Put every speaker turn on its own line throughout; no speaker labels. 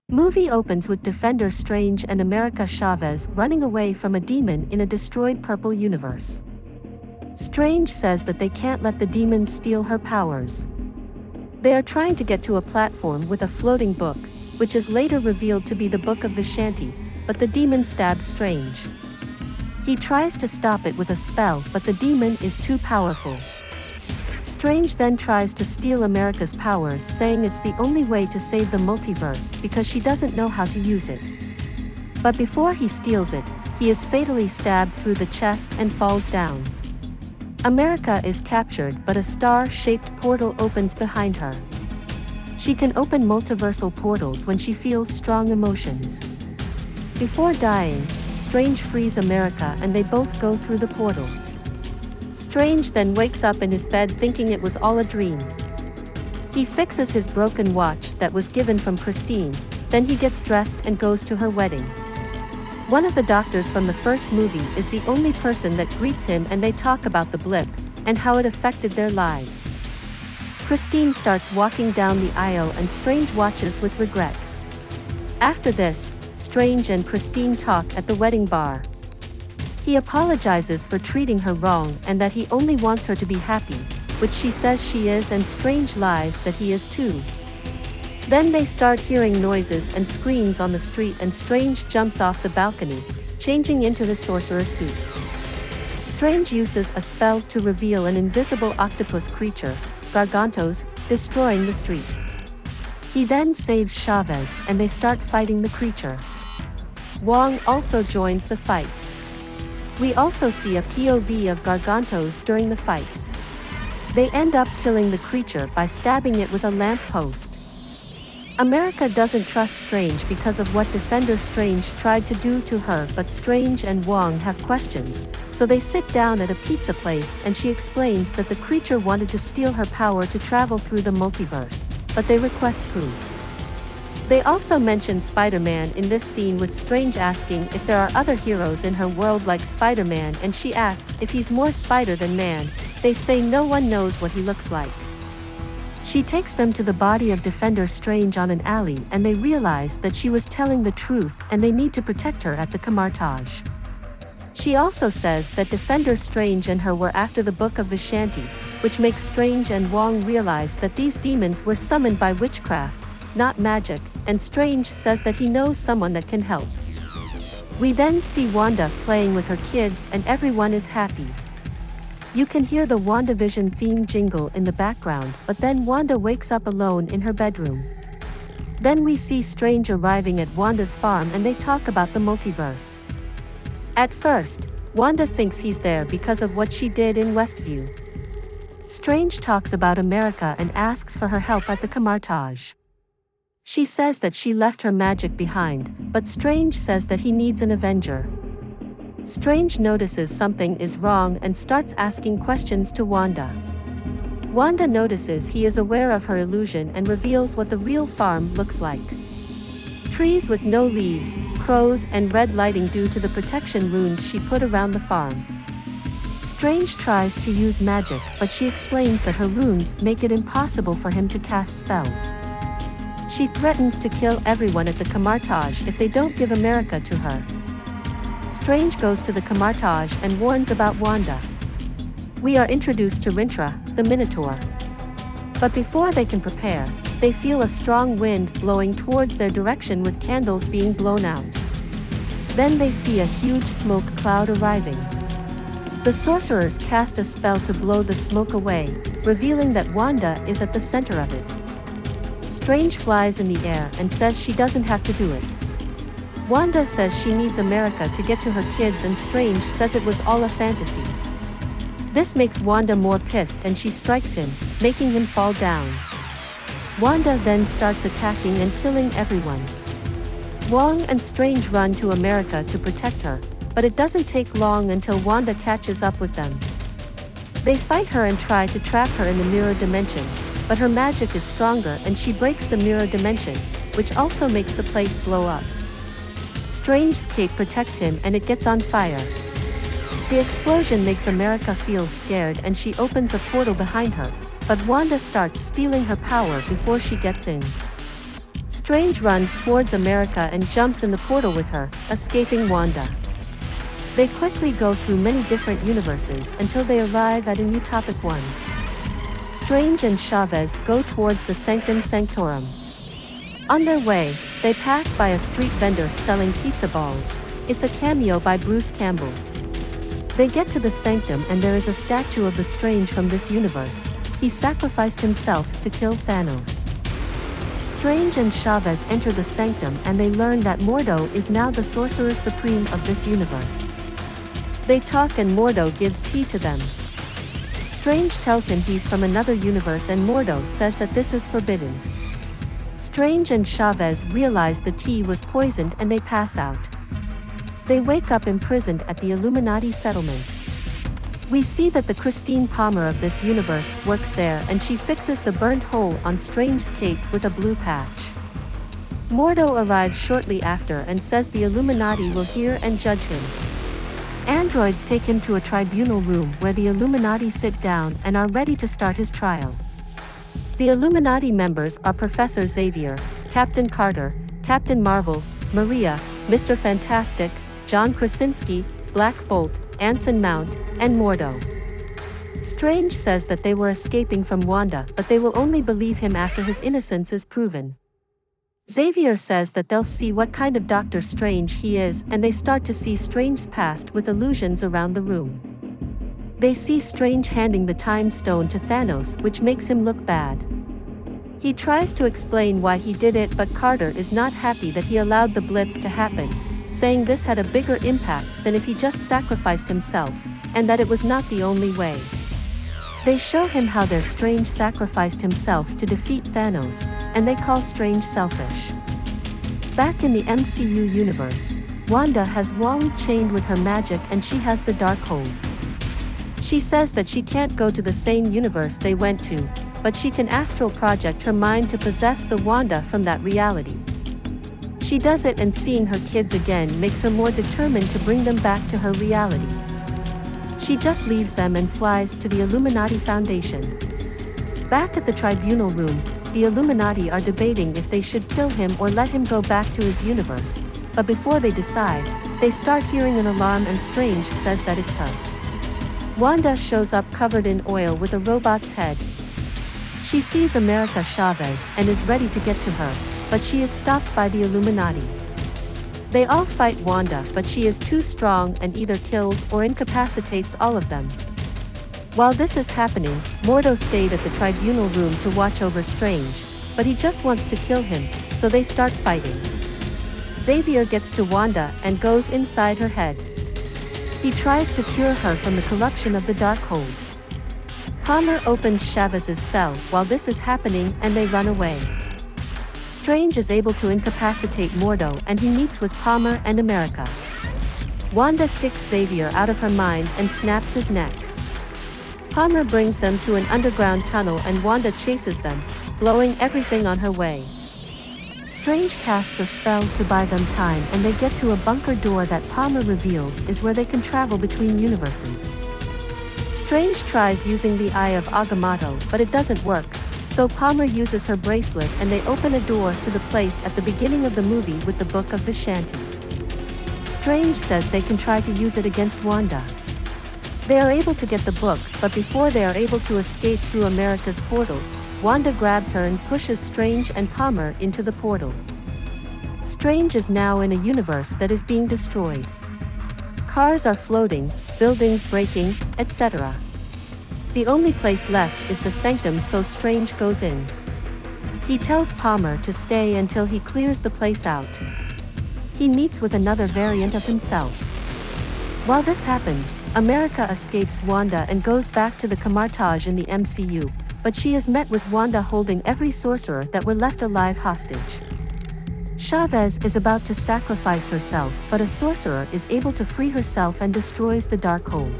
Movie opens with Defender Strange and America Chavez running away from a demon in a destroyed purple universe. Strange says that they can't let the demon steal her powers. They are trying to get to a platform with a floating book, which is later revealed to be the Book of Vishanti, but the demon stabs Strange. He tries to stop it with a spell, but the demon is too powerful. Strange then tries to steal America's powers, saying it's the only way to save the multiverse because she doesn't know how to use it. But before he steals it, he is fatally stabbed through the chest and falls down. America is captured, but a star-shaped portal opens behind her. She can open multiversal portals when she feels strong emotions. Before dying, Strange frees America and they both go through the portal. Strange then wakes up in his bed thinking it was all a dream. He fixes his broken watch that was given from Christine, then he gets dressed and goes to her wedding. One of the doctors from the first movie is the only person that greets him and they talk about the blip, and how it affected their lives. Christine starts walking down the aisle and Strange watches with regret. After this, Strange and Christine talk at the wedding bar. He apologizes for treating her wrong and that he only wants her to be happy, which she says she is, and Strange lies that he is too. Then they start hearing noises and screams on the street and Strange jumps off the balcony, changing into his sorcerer suit. Strange uses a spell to reveal an invisible octopus creature, Gargantos, destroying the street. He then saves Chavez and they start fighting the creature. Wong also joins the fight. We also see a POV of Gargantos during the fight. They end up killing the creature by stabbing it with a lamp post. America doesn't trust Strange because of what Defender Strange tried to do to her, but Strange and Wong have questions, so they sit down at a pizza place and she explains that the creature wanted to steal her power to travel through the multiverse, but they request proof. They also mention Spider-Man in this scene, with Strange asking if there are other heroes in her world like Spider-Man, and she asks if he's more spider than man. They say no one knows what he looks like. She takes them to the body of Defender Strange on an alley and they realize that she was telling the truth and they need to protect her at the Camartage. She also says that Defender Strange and her were after the Book of Vishanti, which makes Strange and Wong realize that these demons were summoned by witchcraft, not magic, and Strange says that he knows someone that can help. We then see Wanda playing with her kids and everyone is happy. You can hear the WandaVision theme jingle in the background, but then Wanda wakes up alone in her bedroom. Then we see Strange arriving at Wanda's farm and they talk about the multiverse. At first, Wanda thinks he's there because of what she did in Westview. Strange talks about America and asks for her help at the Camartage. She says that she left her magic behind, but Strange says that he needs an avenger. Strange notices something is wrong and starts asking questions to Wanda. Wanda notices he is aware of her illusion and reveals what the real farm looks like. Trees with no leaves, crows, and red lighting due to the protection runes she put around the farm. Strange tries to use magic, but she explains that her runes make it impossible for him to cast spells. She threatens to kill everyone at the Camartage if they don't give America to her. Strange goes to the Camartage and warns about Wanda. We are introduced to Rintra, the Minotaur. But before they can prepare, they feel a strong wind blowing towards their direction with candles being blown out. Then they see a huge smoke cloud arriving. The sorcerers cast a spell to blow the smoke away, revealing that Wanda is at the center of it. Strange flies in the air and says she doesn't have to do it. Wanda says she needs America to get to her kids and Strange says it was all a fantasy. This makes Wanda more pissed and she strikes him, making him fall down. Wanda then starts attacking and killing everyone. Wong and Strange run to America to protect her, but it doesn't take long until Wanda catches up with them. They fight her and try to trap her in the mirror dimension, but her magic is stronger and she breaks the mirror dimension, which also makes the place blow up. Strange's cape protects him and it gets on fire. The explosion makes America feel scared and she opens a portal behind her, but Wanda starts stealing her power before she gets in. Strange runs towards America and jumps in the portal with her, escaping Wanda. They quickly go through many different universes until they arrive at a utopic one. Strange and Chavez go towards the Sanctum Sanctorum. On their way, they pass by a street vendor selling pizza balls. It's a cameo by Bruce Campbell. They get to the Sanctum and there is a statue of the Strange from this universe. He sacrificed himself to kill Thanos. Strange and Chavez enter the Sanctum and they learn that Mordo is now the Sorcerer Supreme of this universe. They talk and Mordo gives tea to them. Strange tells him he's from another universe and Mordo says that this is forbidden. Strange and Chavez realize the tea was poisoned and they pass out. They wake up imprisoned at the Illuminati settlement. We see that the Christine Palmer of this universe works there and she fixes the burnt hole on Strange's cape with a blue patch. Mordo arrives shortly after and says the Illuminati will hear and judge him. Androids take him to a tribunal room where the Illuminati sit down and are ready to start his trial. The Illuminati members are Professor Xavier, Captain Carter, Captain Marvel, Maria, Mr. Fantastic, John Krasinski, Black Bolt, Anson Mount, and Mordo. Strange says that they were escaping from Wanda, but they will only believe him after his innocence is proven. Xavier says that they'll see what kind of Doctor Strange he is, and they start to see Strange's past with illusions around the room. They see Strange handing the Time Stone to Thanos, which makes him look bad. He tries to explain why he did it, but Carter is not happy that he allowed the blip to happen, saying this had a bigger impact than if he just sacrificed himself, and that it was not the only way. They show him how their Strange sacrificed himself to defeat Thanos, and they call Strange selfish. Back in the MCU universe, Wanda has Wong chained with her magic and she has the Darkhold. She says that she can't go to the same universe they went to, but she can astral project her mind to possess the Wanda from that reality. She does it, and seeing her kids again makes her more determined to bring them back to her reality. She just leaves them and flies to the Illuminati Foundation. Back at the tribunal room, the Illuminati are debating if they should kill him or let him go back to his universe, but before they decide, they start hearing an alarm and Strange says that it's her. Wanda shows up covered in oil with a robot's head. She sees America Chavez and is ready to get to her, but she is stopped by the Illuminati. They all fight Wanda, but she is too strong and either kills or incapacitates all of them. While this is happening, Mordo stayed at the tribunal room to watch over Strange, but he just wants to kill him, so they start fighting. Xavier gets to Wanda and goes inside her head. He tries to cure her from the corruption of the Darkhold. Palmer opens Chavez's cell while this is happening and they run away. Strange is able to incapacitate Mordo and he meets with Palmer and America. Wanda kicks Xavier out of her mind and snaps his neck. Palmer brings them to an underground tunnel and Wanda chases them, blowing everything on her way. Strange casts a spell to buy them time and they get to a bunker door that Palmer reveals is where they can travel between universes. Strange tries using the Eye of Agamotto, but it doesn't work, so Palmer uses her bracelet and they open a door to the place at the beginning of the movie with the Book of Vishanti. Strange says they can try to use it against Wanda. They are able to get the book, but before they are able to escape through America's portal, Wanda grabs her and pushes Strange and Palmer into the portal. Strange is now in a universe that is being destroyed. Cars are floating, buildings breaking, etc. The only place left is the Sanctum, so Strange goes in. He tells Palmer to stay until he clears the place out. He meets with another variant of himself. While this happens, America escapes Wanda and goes back to the Camartage in the MCU, but she is met with Wanda holding every sorcerer that were left alive hostage. Chavez is about to sacrifice herself, but a sorcerer is able to free herself and destroys the Darkhold.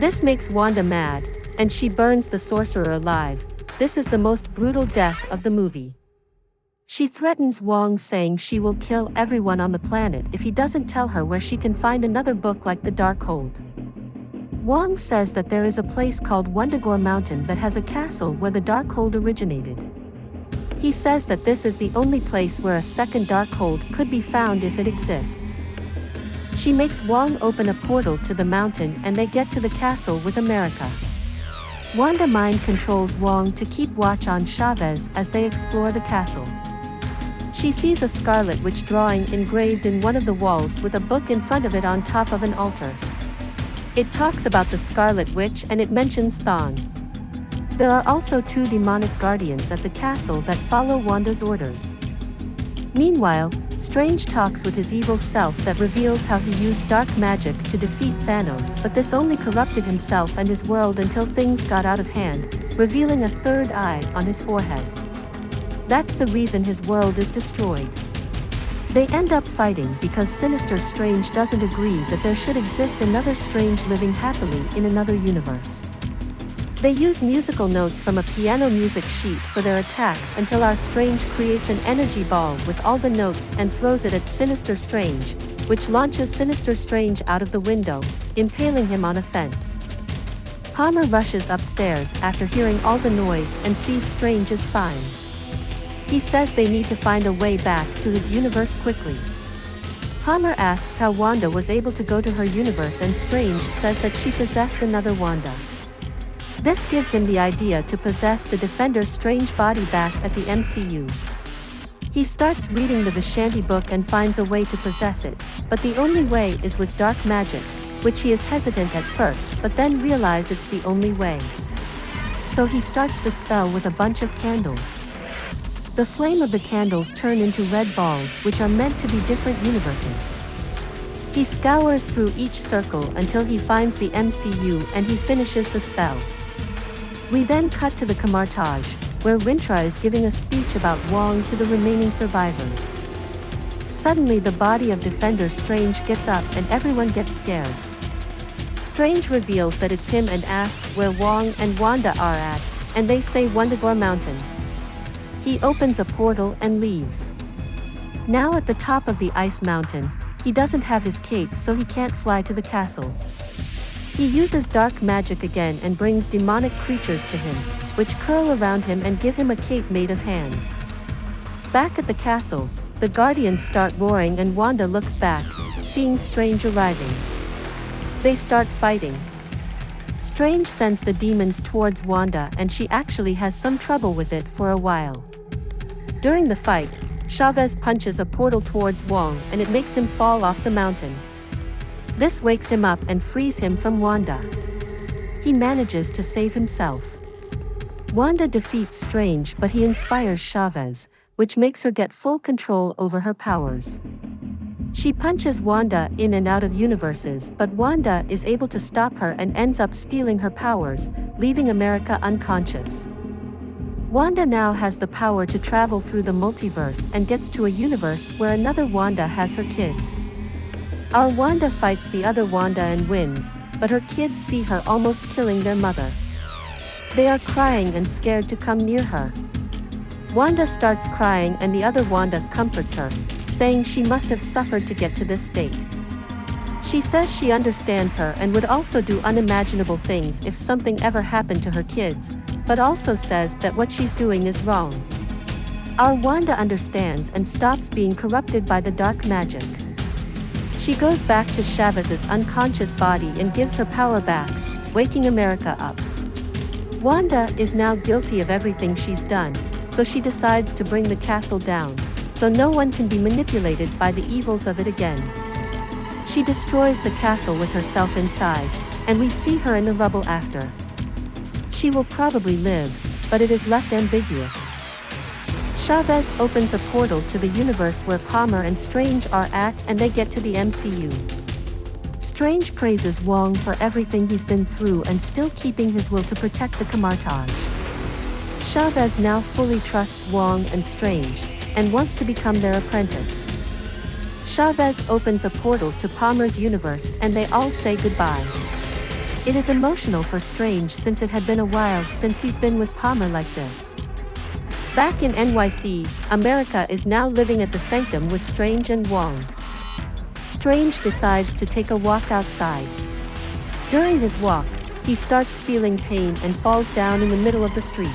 This makes Wanda mad, and she burns the sorcerer alive. This is the most brutal death of the movie. She threatens Wong, saying she will kill everyone on the planet if he doesn't tell her where she can find another book like the Darkhold. Wong says that there is a place called Wundagore Mountain that has a castle where the Darkhold originated. He says that this is the only place where a second Darkhold could be found if it exists. She makes Wong open a portal to the mountain and they get to the castle with America. Wanda mind controls Wong to keep watch on Chavez as they explore the castle. She sees a Scarlet Witch drawing engraved in one of the walls with a book in front of it on top of an altar. It talks about the Scarlet Witch and it mentions Thawne. There are also 2 demonic guardians at the castle that follow Wanda's orders. Meanwhile, Strange talks with his evil self that reveals how he used dark magic to defeat Thanos, but this only corrupted himself and his world until things got out of hand, revealing a third eye on his forehead. That's the reason his world is destroyed. They end up fighting because Sinister Strange doesn't agree that there should exist another Strange living happily in another universe. They use musical notes from a piano music sheet for their attacks until our Strange creates an energy ball with all the notes and throws it at Sinister Strange, which launches Sinister Strange out of the window, impaling him on a fence. Palmer rushes upstairs after hearing all the noise and sees Strange is fine. He says they need to find a way back to his universe quickly. Palmer asks how Wanda was able to go to her universe and Strange says that she possessed another Wanda. This gives him the idea to possess the Defender Strange body back at the MCU. He starts reading the Vishanti book and finds a way to possess it, but the only way is with dark magic, which he is hesitant at first but then realizes it's the only way. So he starts the spell with a bunch of candles. The flame of the candles turn into red balls which are meant to be different universes. He scours through each circle until he finds the MCU and he finishes the spell. We then cut to the Camartage, where Rintra is giving a speech about Wong to the remaining survivors. Suddenly the body of Defender Strange gets up and everyone gets scared. Strange reveals that it's him and asks where Wong and Wanda are at, and they say Wundagore Mountain. He opens a portal and leaves. Now at the top of the ice mountain, he doesn't have his cape so he can't fly to the castle. He uses dark magic again and brings demonic creatures to him, which curl around him and give him a cape made of hands. Back at the castle, the Guardians start roaring and Wanda looks back, seeing Strange arriving. They start fighting. Strange sends the demons towards Wanda and she actually has some trouble with it for a while. During the fight, Chavez punches a portal towards Wong and it makes him fall off the mountain. This wakes him up and frees him from Wanda. He manages to save himself. Wanda defeats Strange but he inspires Chavez, which makes her get full control over her powers. She punches Wanda in and out of universes but Wanda is able to stop her and ends up stealing her powers, leaving America unconscious. Wanda now has the power to travel through the multiverse and gets to a universe where another Wanda has her kids. Our Wanda fights the other Wanda and wins, but her kids see her almost killing their mother. They are crying and scared to come near her. Wanda starts crying and the other Wanda comforts her, saying she must have suffered to get to this state. She says she understands her and would also do unimaginable things if something ever happened to her kids, but also says that what she's doing is wrong. Our Wanda understands and stops being corrupted by the dark magic. She goes back to Chavez's unconscious body and gives her power back, waking America up. Wanda is now guilty of everything she's done, so she decides to bring the castle down, so no one can be manipulated by the evils of it again. She destroys the castle with herself inside, and we see her in the rubble after. She will probably live, but it is left ambiguous. Chavez opens a portal to the universe where Palmer and Strange are at and they get to the MCU. Strange praises Wong for everything he's been through and still keeping his will to protect the Camartage. Chavez now fully trusts Wong and Strange, and wants to become their apprentice. Chavez opens a portal to Palmer's universe and they all say goodbye. It is emotional for Strange since it had been a while since he's been with Palmer like this. Back in NYC, America is now living at the Sanctum with Strange and Wong. Strange decides to take a walk outside. During his walk, he starts feeling pain and falls down in the middle of the street.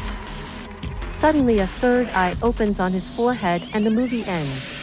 Suddenly a third eye opens on his forehead and the movie ends.